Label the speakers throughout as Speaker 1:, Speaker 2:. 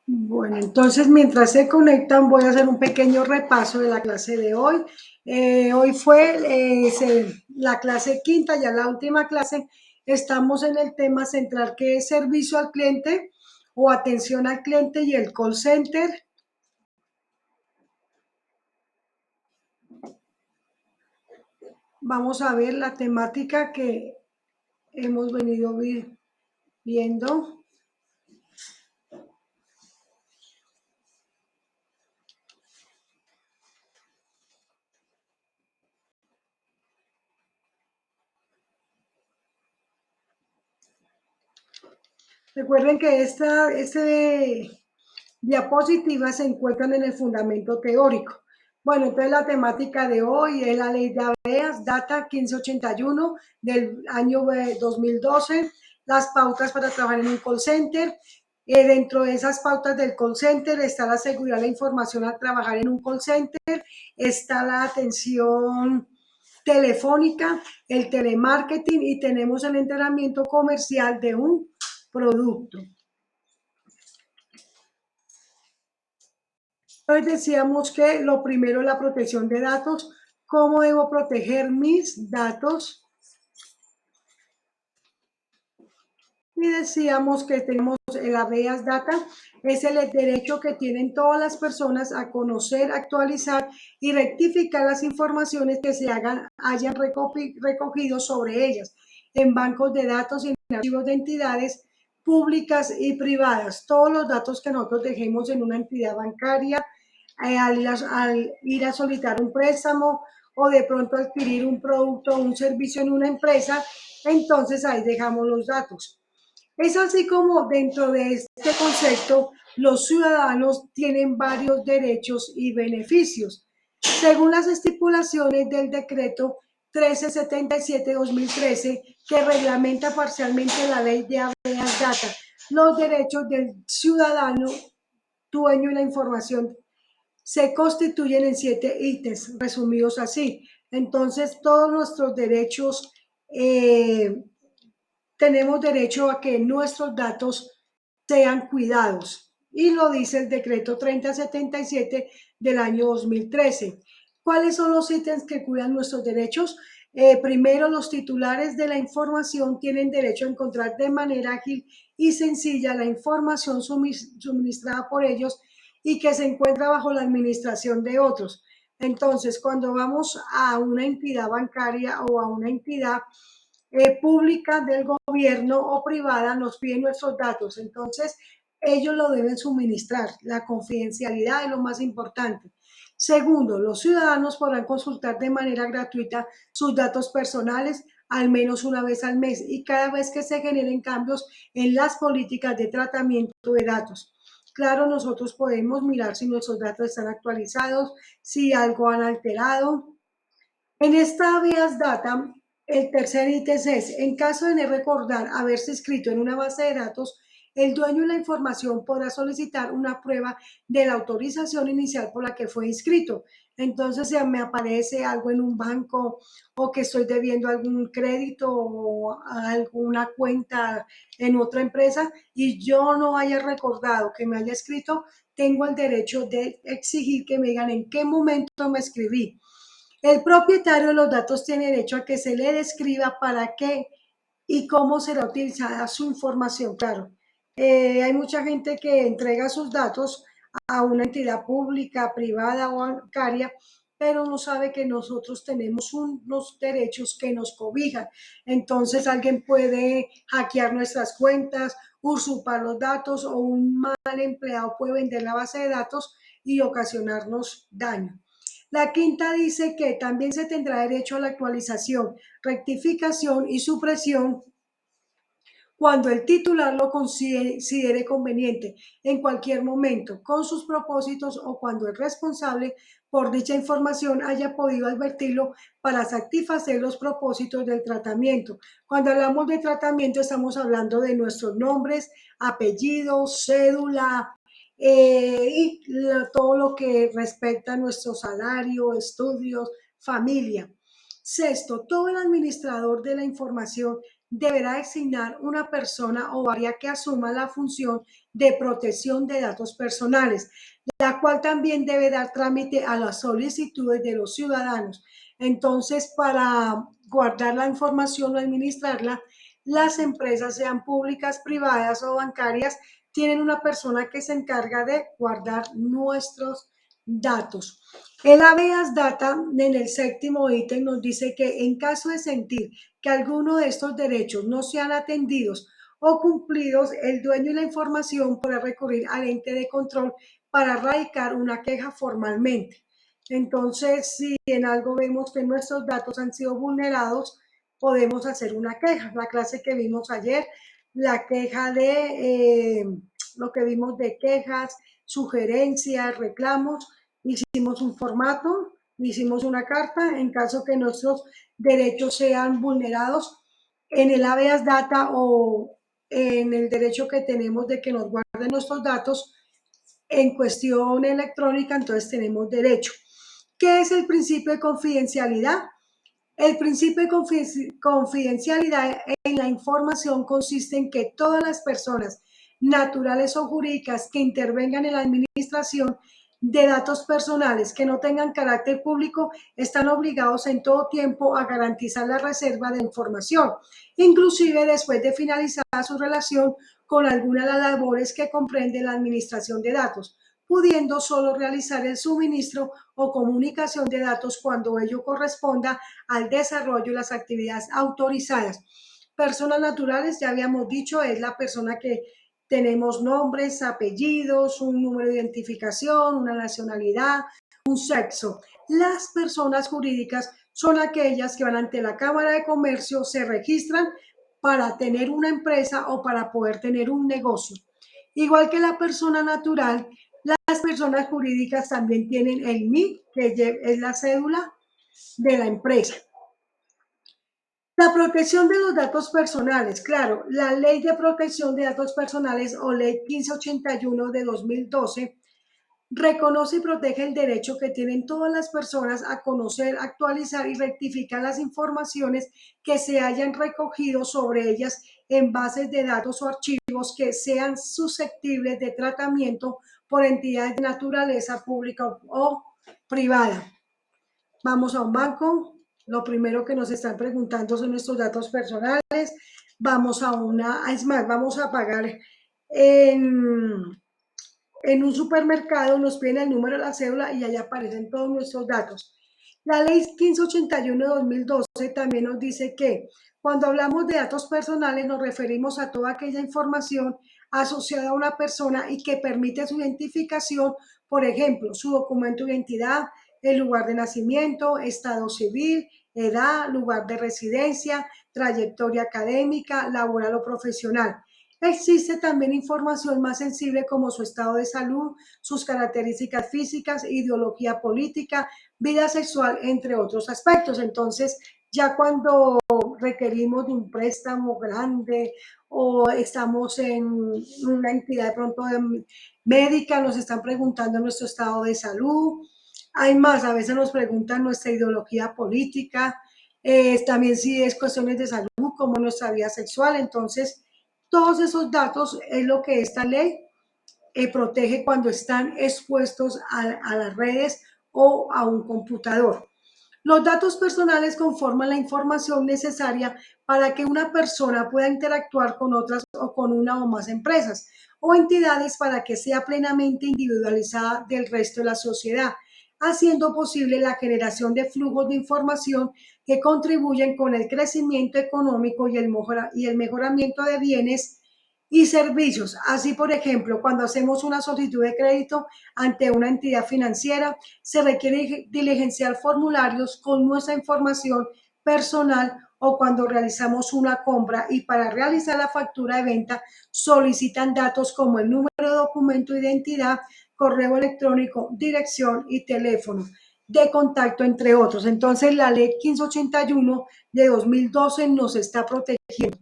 Speaker 1: Bueno, entonces mientras se conectan voy a hacer un pequeño repaso de la clase de hoy. Hoy fue la clase quinta, ya la última clase. Estamos en el tema central que es servicio al cliente o atención al cliente y el call center. Vamos a ver la temática que hemos venido viendo. Recuerden que este diapositivas se encuentran en el fundamento teórico. Bueno, entonces la temática de hoy es la ley de habeas, data 1581 del año 2012, las pautas para trabajar en un call center. Dentro de esas pautas del call center está la seguridad de la información al trabajar en un call center, está la atención telefónica, el telemarketing y tenemos el entrenamiento comercial de un producto. Hoy decíamos que lo primero es la protección de datos. ¿Cómo debo proteger mis datos? Y decíamos que tenemos el habeas data, es el derecho que tienen todas las personas a conocer, actualizar y rectificar las informaciones que se hayan recogido sobre ellas en bancos de datos y en archivos de entidades públicas y privadas. Todos los datos que nosotros dejemos en una entidad bancaria, al ir a solicitar un préstamo o de pronto adquirir un producto o un servicio en una empresa, entonces ahí dejamos los datos. Es así como dentro de este concepto los ciudadanos tienen varios derechos y beneficios. Según las estipulaciones del decreto 1377-2013, que reglamenta parcialmente la ley de habeas data, los derechos del ciudadano dueño de la información se constituyen en 7 ítems, resumidos así. Entonces, todos nuestros derechos tenemos derecho a que nuestros datos sean cuidados. Y lo dice el decreto 3077 del año 2013. ¿Cuáles son los ítems que cuidan nuestros derechos? Primero, los titulares de la información tienen derecho a encontrar de manera ágil y sencilla la información suministrada por ellos y que se encuentra bajo la administración de otros. Entonces, cuando vamos a una entidad bancaria o a una entidad pública del gobierno o privada, nos piden nuestros datos. Entonces, ellos lo deben suministrar. La confidencialidad es lo más importante. Segundo, los ciudadanos podrán consultar de manera gratuita sus datos personales al menos una vez al mes y cada vez que se generen cambios en las políticas de tratamiento de datos. Claro, nosotros podemos mirar si nuestros datos están actualizados, si algo han alterado. En esta vías data, el tercer ítem es, en caso de no recordar haberse inscrito en una base de datos, el dueño de la información podrá solicitar una prueba de la autorización inicial por la que fue inscrito. Entonces, si me aparece algo en un banco o que estoy debiendo algún crédito o alguna cuenta en otra empresa y yo no haya recordado que me haya escrito, tengo el derecho de exigir que me digan en qué momento me escribí. El propietario de los datos tiene derecho a que se le describa para qué y cómo será utilizada su información. Claro, hay mucha gente que entrega sus datos a una entidad pública, privada o bancaria, pero no sabe que nosotros tenemos unos derechos que nos cobijan. Entonces alguien puede hackear nuestras cuentas, usurpar los datos o un mal empleado puede vender la base de datos y ocasionarnos daño. La quinta dice que también se tendrá derecho a la actualización, rectificación y supresión cuando el titular lo considere conveniente en cualquier momento con sus propósitos o cuando el responsable por dicha información haya podido advertirlo para satisfacer los propósitos del tratamiento. Cuando hablamos de tratamiento estamos hablando de nuestros nombres, apellidos, cédula, todo lo que respecta a nuestro salario, estudios, familia. Sexto, todo el administrador de la información deberá designar una persona o varias que asuma la función de protección de datos personales, la cual también debe dar trámite a las solicitudes de los ciudadanos. Entonces, para guardar la información o administrarla, las empresas, sean públicas, privadas o bancarias, tienen una persona que se encarga de guardar nuestros datos. El habeas data en el séptimo ítem nos dice que en caso de sentir que alguno de estos derechos no sean atendidos o cumplidos, el dueño de la información podrá recurrir al ente de control para radicar una queja formalmente. Entonces, si en algo vemos que nuestros datos han sido vulnerados, podemos hacer una queja. La clase que vimos ayer, la queja de lo que vimos de quejas, sugerencias, reclamos, hicimos un formato, hicimos una carta en caso que nuestros derechos sean vulnerados en el habeas data o en el derecho que tenemos de que nos guarden nuestros datos en cuestión electrónica, entonces tenemos derecho. ¿Qué es el principio de confidencialidad? El principio de confidencialidad en la información consiste en que todas las personas naturales o jurídicas que intervengan en la administración de datos personales que no tengan carácter público están obligados en todo tiempo a garantizar la reserva de información, inclusive después de finalizar su relación con alguna de las labores que comprende la administración de datos, pudiendo solo realizar el suministro o comunicación de datos cuando ello corresponda al desarrollo de las actividades autorizadas. Personas naturales, ya habíamos dicho, es la persona que tenemos nombres, apellidos, un número de identificación, una nacionalidad, un sexo. Las personas jurídicas son aquellas que van ante la Cámara de Comercio, se registran para tener una empresa o para poder tener un negocio. Igual que la persona natural, las personas jurídicas también tienen el NIC, que es la cédula de la empresa. La protección de los datos personales, claro, la Ley de Protección de Datos Personales o Ley 1581 de 2012 reconoce y protege el derecho que tienen todas las personas a conocer, actualizar y rectificar las informaciones que se hayan recogido sobre ellas en bases de datos o archivos que sean susceptibles de tratamiento por entidades de naturaleza pública o privada. Vamos a un banco, lo primero que nos están preguntando son nuestros datos personales, vamos a es más, vamos a pagar en, en un supermercado, nos piden el número de la cédula y ahí aparecen todos nuestros datos. La ley 1581 de 2012 también nos dice que cuando hablamos de datos personales nos referimos a toda aquella información asociada a una persona y que permite su identificación, por ejemplo, su documento de identidad, el lugar de nacimiento, estado civil, edad, lugar de residencia, trayectoria académica, laboral o profesional. Existe también información más sensible como su estado de salud, sus características físicas, ideología política, vida sexual, entre otros aspectos. Entonces, ya cuando requerimos de un préstamo grande o estamos en una entidad de pronto médica, nos están preguntando nuestro estado de salud. Hay más, a veces nos preguntan nuestra ideología política, también si es cuestiones de salud como nuestra vida sexual. Entonces, todos esos datos es lo que esta ley protege cuando están expuestos a las redes o a un computador. Los datos personales conforman la información necesaria para que una persona pueda interactuar con otras o con una o más empresas o entidades para que sea plenamente individualizada del resto de la sociedad, haciendo posible la generación de flujos de información que contribuyen con el crecimiento económico y el mejoramiento de bienes y servicios. Así, por ejemplo, cuando hacemos una solicitud de crédito ante una entidad financiera, se requiere diligenciar formularios con nuestra información personal o cuando realizamos una compra y para realizar la factura de venta solicitan datos como el número de documento de identidad, correo electrónico, dirección y teléfono de contacto, entre otros. Entonces, la ley 1581 de 2012 nos está protegiendo.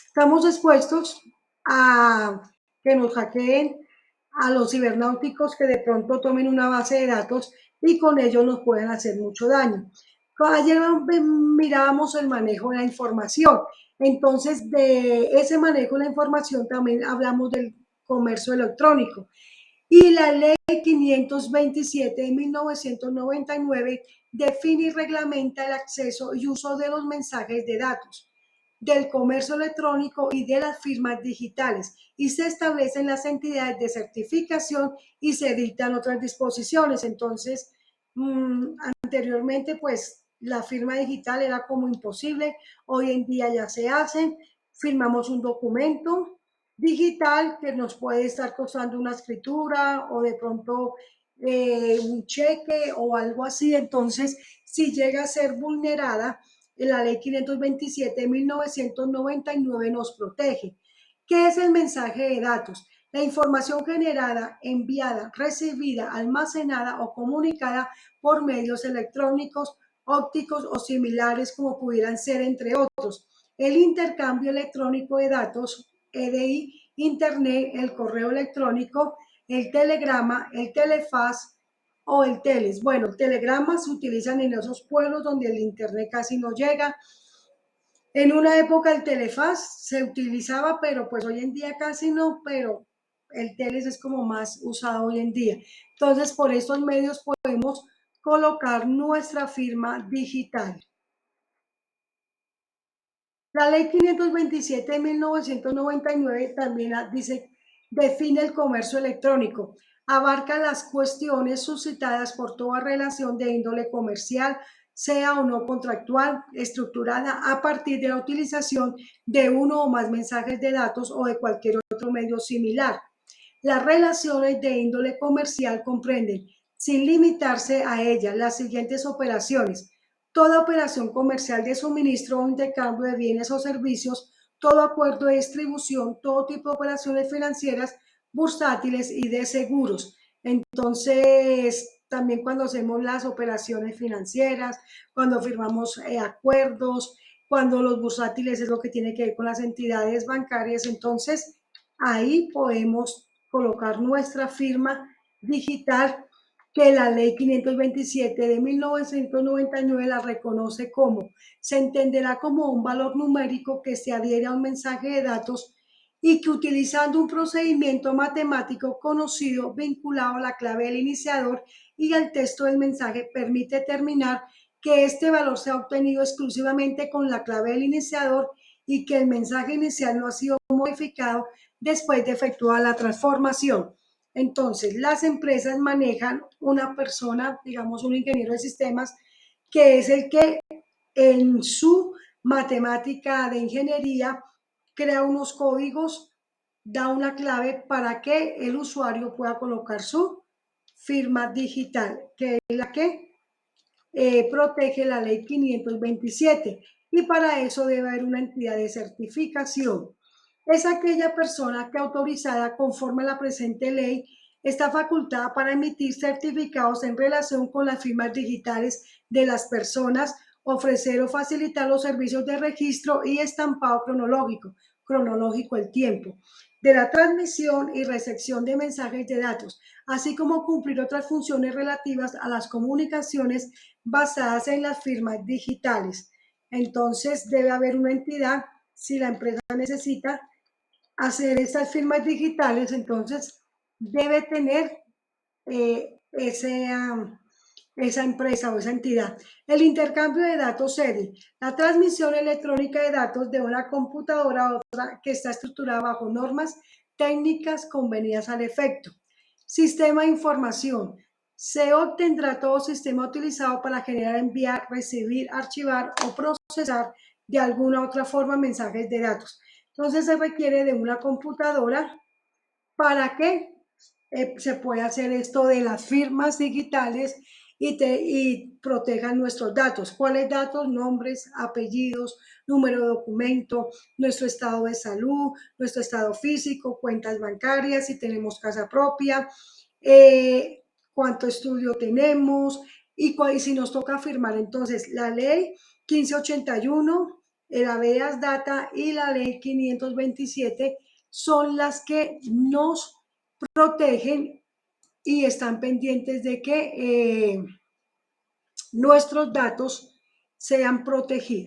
Speaker 1: Estamos expuestos a que nos hackeen, a los cibernáuticos que de pronto tomen una base de datos y con ello nos pueden hacer mucho daño. Ayer mirábamos el manejo de la información. Entonces, de ese manejo de la información también hablamos del comercio electrónico. Y la ley 527 de 1999 define y reglamenta el acceso y uso de los mensajes de datos, del comercio electrónico y de las firmas digitales, y se establecen las entidades de certificación y se dictan otras disposiciones. Entonces, anteriormente, pues la firma digital era como imposible, hoy en día ya se hacen, firmamos un documento digital que nos puede estar costando una escritura o de pronto un cheque o algo así. Entonces, si llega a ser vulnerada, la ley 527 de 1999 nos protege. ¿Qué es el mensaje de datos? La información generada, enviada, recibida, almacenada o comunicada por medios electrónicos, ópticos o similares como pudieran ser, entre otros. El intercambio electrónico de datos, EDI, Internet, el correo electrónico, el telegrama, el telefax o el teles. Bueno, el telegrama se utilizan en esos pueblos donde el Internet casi no llega. En una época el telefax se utilizaba, pero pues hoy en día casi no, pero el teles es como más usado hoy en día. Entonces, por estos medios podemos colocar nuestra firma digital. La ley 527 de 1999 también dice, define el comercio electrónico, abarca las cuestiones suscitadas por toda relación de índole comercial, sea o no contractual, estructurada a partir de la utilización de uno o más mensajes de datos o de cualquier otro medio similar. Las relaciones de índole comercial comprenden, sin limitarse a ellas, las siguientes operaciones: toda operación comercial de suministro o intercambio de bienes o servicios, todo acuerdo de distribución, todo tipo de operaciones financieras, bursátiles y de seguros. Entonces, también cuando hacemos las operaciones financieras, cuando firmamos acuerdos, cuando los bursátiles es lo que tiene que ver con las entidades bancarias, entonces ahí podemos colocar nuestra firma digital, que la ley 527 de 1999 la reconoce como, se entenderá como un valor numérico que se adhiere a un mensaje de datos y que, utilizando un procedimiento matemático conocido vinculado a la clave del iniciador y al texto del mensaje, permite determinar que este valor se ha obtenido exclusivamente con la clave del iniciador y que el mensaje inicial no ha sido modificado después de efectuar la transformación. Entonces, las empresas manejan una persona, digamos un ingeniero de sistemas, que es el que en su matemática de ingeniería crea unos códigos, da una clave para que el usuario pueda colocar su firma digital, que es la que protege la ley 527, y para eso debe haber una entidad de certificación. Es aquella persona que, autorizada conforme a la presente ley, está facultada para emitir certificados en relación con las firmas digitales de las personas, ofrecer o facilitar los servicios de registro y estampado cronológico el tiempo de la transmisión y recepción de mensajes de datos, así como cumplir otras funciones relativas a las comunicaciones basadas en las firmas digitales. Entonces debe haber una entidad, si la empresa necesita hacer estas firmas digitales, entonces debe tener esa empresa o esa entidad. El intercambio de datos SEDI, la transmisión electrónica de datos de una computadora a otra que está estructurada bajo normas técnicas convenidas al efecto. Sistema de información. Se obtendrá todo sistema utilizado para generar, enviar, recibir, archivar o procesar de alguna otra forma mensajes de datos. Entonces se requiere de una computadora para que se pueda hacer esto de las firmas digitales y protejan nuestros datos. ¿Cuáles datos? Nombres, apellidos, número de documento, nuestro estado de salud, nuestro estado físico, cuentas bancarias, si tenemos casa propia, cuánto estudio tenemos y si nos toca firmar. Entonces, la ley 1581, el habeas data y la ley 527 son las que nos protegen y están pendientes de que nuestros datos sean protegidos.